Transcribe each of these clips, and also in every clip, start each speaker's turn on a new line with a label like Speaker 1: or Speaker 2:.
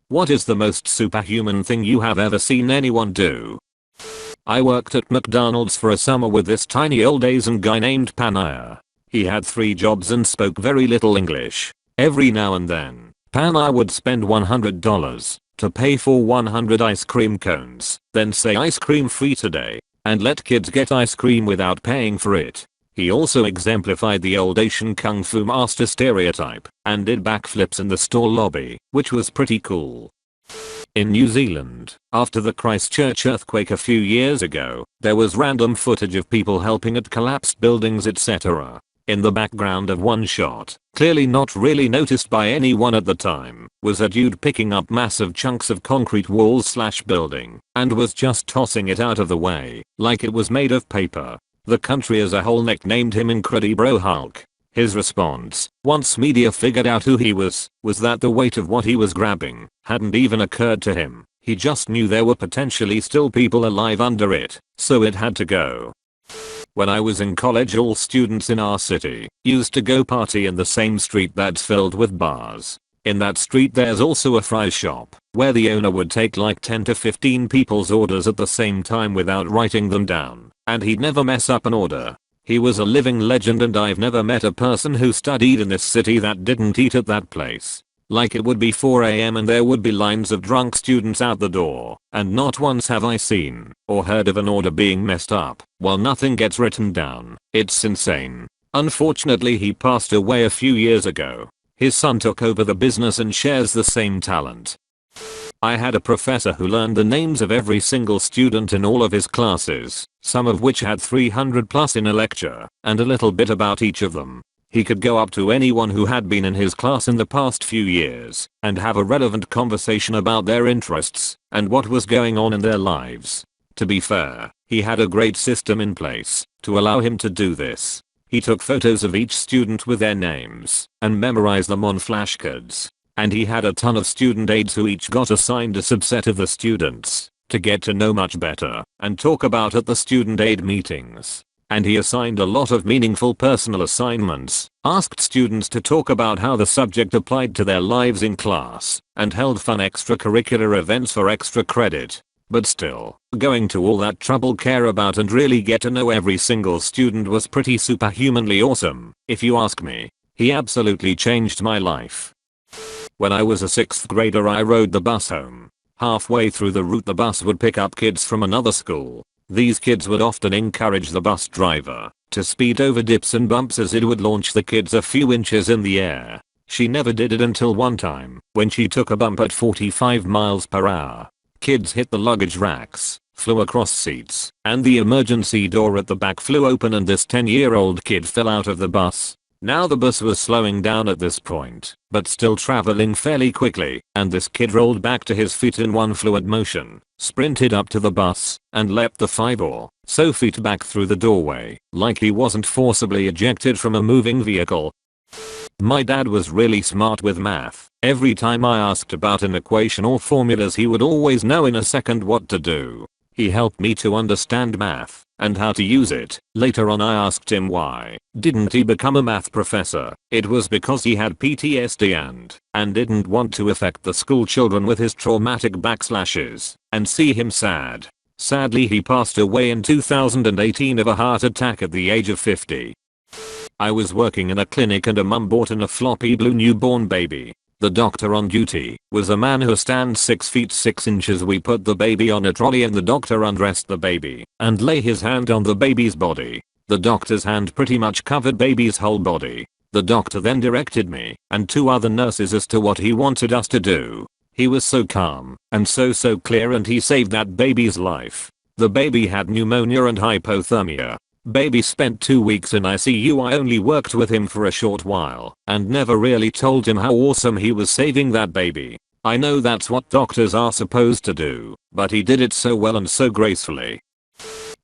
Speaker 1: What is the most superhuman thing you have ever seen anyone do? I worked at McDonald's for a summer with this tiny old Asian guy named Panaya. He had 3 jobs and spoke very little English. Every now and then, Panaya would spend $100 to pay for 100 ice cream cones, then say ice cream free today, and let kids get ice cream without paying for it. He also exemplified the old Asian kung fu master stereotype and did backflips in the store lobby, which was pretty cool. In New Zealand, after the Christchurch earthquake a few years ago, there was random footage of people helping at collapsed buildings, etc. In the background of one shot, clearly not really noticed by anyone at the time, was a dude picking up massive chunks of concrete walls/building and was just tossing it out of the way like it was made of paper. The country as a whole nicknamed him Incredibro Hulk. His response, once media figured out who he was that the weight of what he was grabbing hadn't even occurred to him. He just knew there were potentially still people alive under it, so it had to go. When I was in college, all students in our city used to go party in the same street that's filled with bars. In that street there's also a fry shop, where the owner would take like 10 to 15 people's orders at the same time without writing them down, and he'd never mess up an order. He was a living legend, and I've never met a person who studied in this city that didn't eat at that place. Like it would be 4 AM and there would be lines of drunk students out the door, and not once have I seen or heard of an order being messed up while nothing gets written down. It's insane. Unfortunately, he passed away a few years ago. His son took over the business and shares the same talent. I had a professor who learned the names of every single student in all of his classes, some of which had 300 plus in a lecture, and a little bit about each of them. He could go up to anyone who had been in his class in the past few years and have a relevant conversation about their interests and what was going on in their lives. To be fair, he had a great system in place to allow him to do this. He took photos of each student with their names and memorized them on flashcards. And he had a ton of student aides who each got assigned a subset of the students to get to know much better and talk about at the student aid meetings. And he assigned a lot of meaningful personal assignments, asked students to talk about how the subject applied to their lives in class, and held fun extracurricular events for extra credit. But still, going to all that trouble, care about and really get to know every single student was pretty superhumanly awesome, if you ask me. He absolutely changed my life. When I was a 6th grader, I rode the bus home. Halfway through the route, the bus would pick up kids from another school. These kids would often encourage the bus driver to speed over dips and bumps as it would launch the kids a few inches in the air. She never did it until one time, when she took a bump at 45 miles per hour. Kids hit the luggage racks, flew across seats, and the emergency door at the back flew open and this 10-year-old kid fell out of the bus. Now the bus was slowing down at this point, but still traveling fairly quickly, and this kid rolled back to his feet in one fluid motion, sprinted up to the bus, and leapt the 5 or so feet back through the doorway, like he wasn't forcibly ejected from a moving vehicle. My dad was really smart with math. Every time I asked about an equation or formulas, he would always know in a second what to do. He helped me to understand math and how to use it. Later on, I asked him why didn't he become a math professor. It was because he had PTSD and didn't want to affect the school children with his traumatic backslashes and see him sad. Sadly, he passed away in 2018 of a heart attack at the age of 50. I was working in a clinic and a mum brought in a floppy blue newborn baby. The doctor on duty was a man who stands 6 feet 6 inches. We put the baby on a trolley and the doctor undressed the baby and lay his hand on the baby's body. The doctor's hand pretty much covered baby's whole body. The doctor then directed me and 2 other nurses as to what he wanted us to do. He was so calm and so clear, and he saved that baby's life. The baby had pneumonia and hypothermia. Baby spent 2 weeks in ICU. I only worked with him for a short while and never really told him how awesome he was saving that baby. I know that's what doctors are supposed to do, but he did it so well and so gracefully.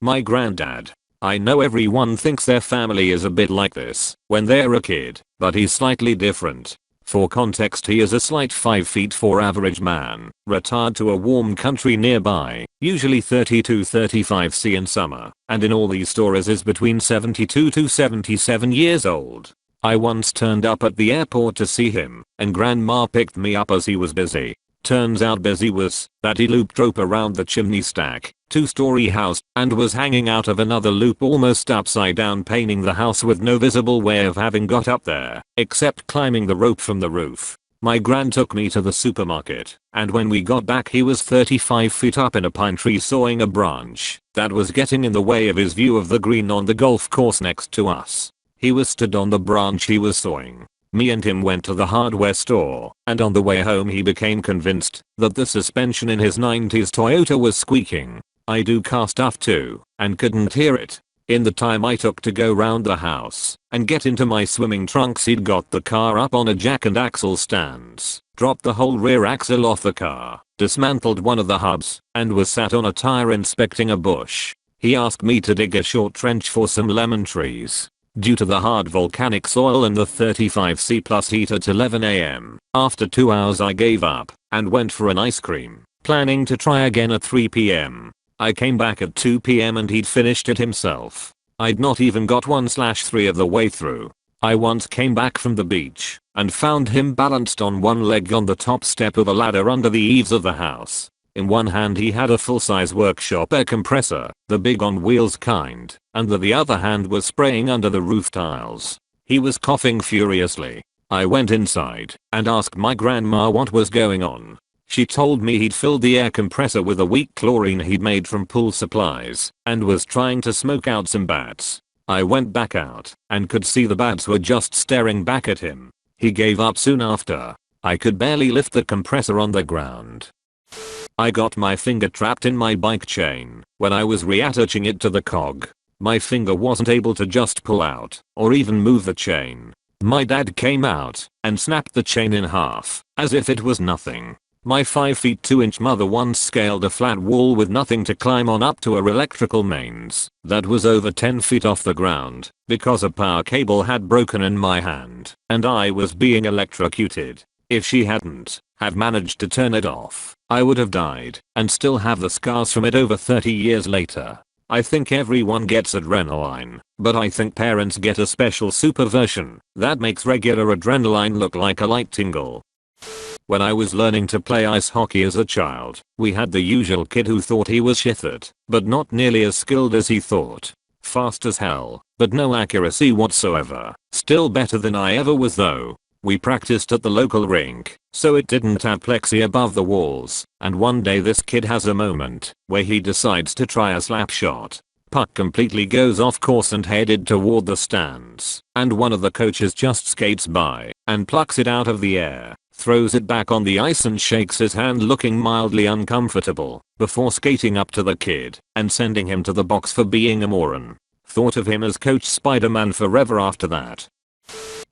Speaker 1: My granddad. I know everyone thinks their family is a bit like this when they're a kid, but he's slightly different. For context, he is a slight 5 feet 4 average man, retired to a warm country nearby, usually 30 to 35 C in summer, and in all these stories is between 72 to 77 years old. I once turned up at the airport to see him, and grandma picked me up as he was busy. Turns out busy was that he looped rope around the chimney stack, 2-story house, and was hanging out of another loop almost upside down, painting the house with no visible way of having got up there, except climbing the rope from the roof. My gran took me to the supermarket, and when we got back he was 35 feet up in a pine tree sawing a branch that was getting in the way of his view of the green on the golf course next to us. He was stood on the branch he was sawing. Me and him went to the hardware store, and on the way home he became convinced that the suspension in his 90s Toyota was squeaking. I do car stuff too, and couldn't hear it. In the time I took to go round the house and get into my swimming trunks, he'd got the car up on a jack and axle stands, dropped the whole rear axle off the car, dismantled one of the hubs, and was sat on a tire inspecting a bush. He asked me to dig a short trench for some lemon trees. Due to the hard volcanic soil and the 35°C plus heat at 11 AM, after 2 hours I gave up and went for an ice cream, planning to try again at 3 PM. I came back at 2 PM and he'd finished it himself. I'd not even got 1/3 of the way through. I once came back from the beach and found him balanced on one leg on the top step of a ladder under the eaves of the house. In one hand he had a full-size workshop air compressor, the big on wheels kind, and the other hand was spraying under the roof tiles. He was coughing furiously. I went inside and asked my grandma what was going on. She told me he'd filled the air compressor with a weak chlorine he'd made from pool supplies and was trying to smoke out some bats. I went back out and could see the bats were just staring back at him. He gave up soon after. I could barely lift the compressor on the ground. I got my finger trapped in my bike chain when I was reattaching it to the cog. My finger wasn't able to just pull out or even move the chain. My dad came out and snapped the chain in half as if it was nothing. My 5 feet 2 inch mother once scaled a flat wall with nothing to climb on up to her electrical mains that was over 10 feet off the ground because a power cable had broken in my hand and I was being electrocuted. If she hadn't have managed to turn it off, I would have died and still have the scars from it over 30 years later. I think everyone gets adrenaline, but I think parents get a special super version that makes regular adrenaline look like a light tingle. When I was learning to play ice hockey as a child, we had the usual kid who thought he was shit at, but not nearly as skilled as he thought. Fast as hell, but no accuracy whatsoever. Still better than I ever was though. We practiced at the local rink, so it didn't have plexi above the walls, and one day this kid has a moment where he decides to try a slap shot. Puck completely goes off course and headed toward the stands, and one of the coaches just skates by and plucks it out of the air, throws it back on the ice and shakes his hand looking mildly uncomfortable before skating up to the kid and sending him to the box for being a moron. Thought of him as Coach Spider-Man forever after that.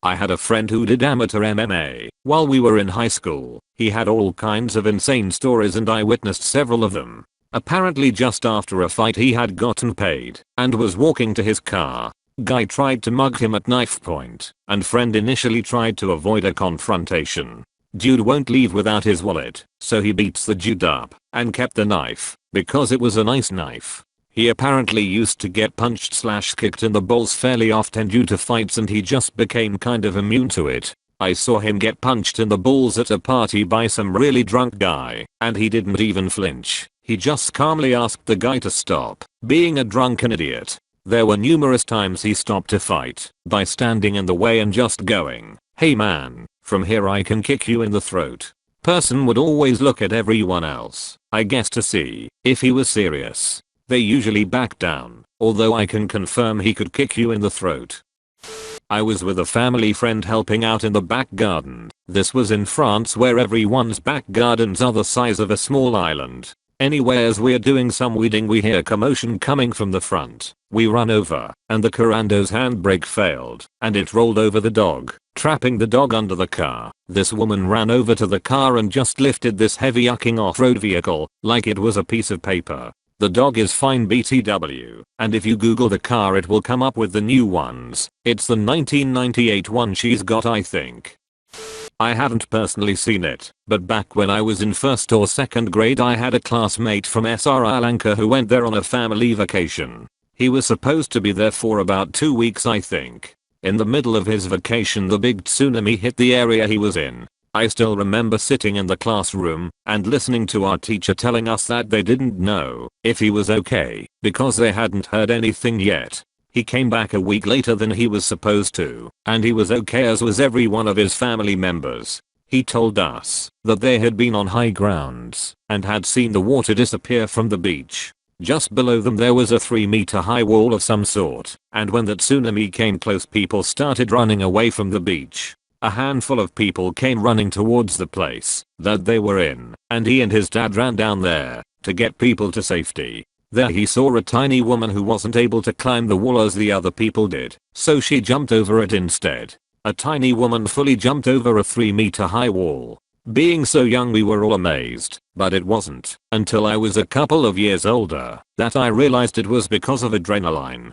Speaker 1: I had a friend who did amateur MMA while we were in high school. He had all kinds of insane stories and I witnessed several of them. Apparently just after a fight he had gotten paid and was walking to his car. Guy tried to mug him at knife point and friend initially tried to avoid a confrontation. Dude won't leave without his wallet, so he beats the dude up and kept the knife because it was a nice knife. He apparently used to get punched/kicked in the balls fairly often due to fights and he just became kind of immune to it. I saw him get punched in the balls at a party by some really drunk guy and he didn't even flinch. He just calmly asked the guy to stop being a drunken idiot. There were numerous times he stopped a fight by standing in the way and just going, "Hey man, from here I can kick you in the throat." Person would always look at everyone else, I guess, to see if he was serious. They usually back down, although I can confirm he could kick you in the throat. I was with a family friend helping out in the back garden. This was in France where everyone's back gardens are the size of a small island. Anyway, as we're doing some weeding we hear commotion coming from the front. We run over and the Corando's handbrake failed and it rolled over the dog, trapping the dog under the car. This woman ran over to the car and just lifted this heavy yucking off-road vehicle like it was a piece of paper. The dog is fine BTW, and if you Google the car it will come up with the new ones. It's the 1998 one she's got, I think. I haven't personally seen it, but back when I was in 1st or 2nd grade I had a classmate from Sri Lanka who went there on a family vacation. He was supposed to be there for about 2 weeks, I think. In the middle of his vacation the big tsunami hit the area he was in. I still remember sitting in the classroom and listening to our teacher telling us that they didn't know if he was okay because they hadn't heard anything yet. He came back a week later than he was supposed to, and he was okay, as was every one of his family members. He told us that they had been on high grounds and had seen the water disappear from the beach. Just below them there was a 3-meter high wall of some sort, and when that tsunami came close, people started running away from the beach. A handful of people came running towards the place that they were in, and he and his dad ran down there to get people to safety. There he saw a tiny woman who wasn't able to climb the wall as the other people did, so she jumped over it instead. A tiny woman fully jumped over a 3-meter high wall. Being so young, we were all amazed, but it wasn't until I was a couple of years older that I realized it was because of adrenaline.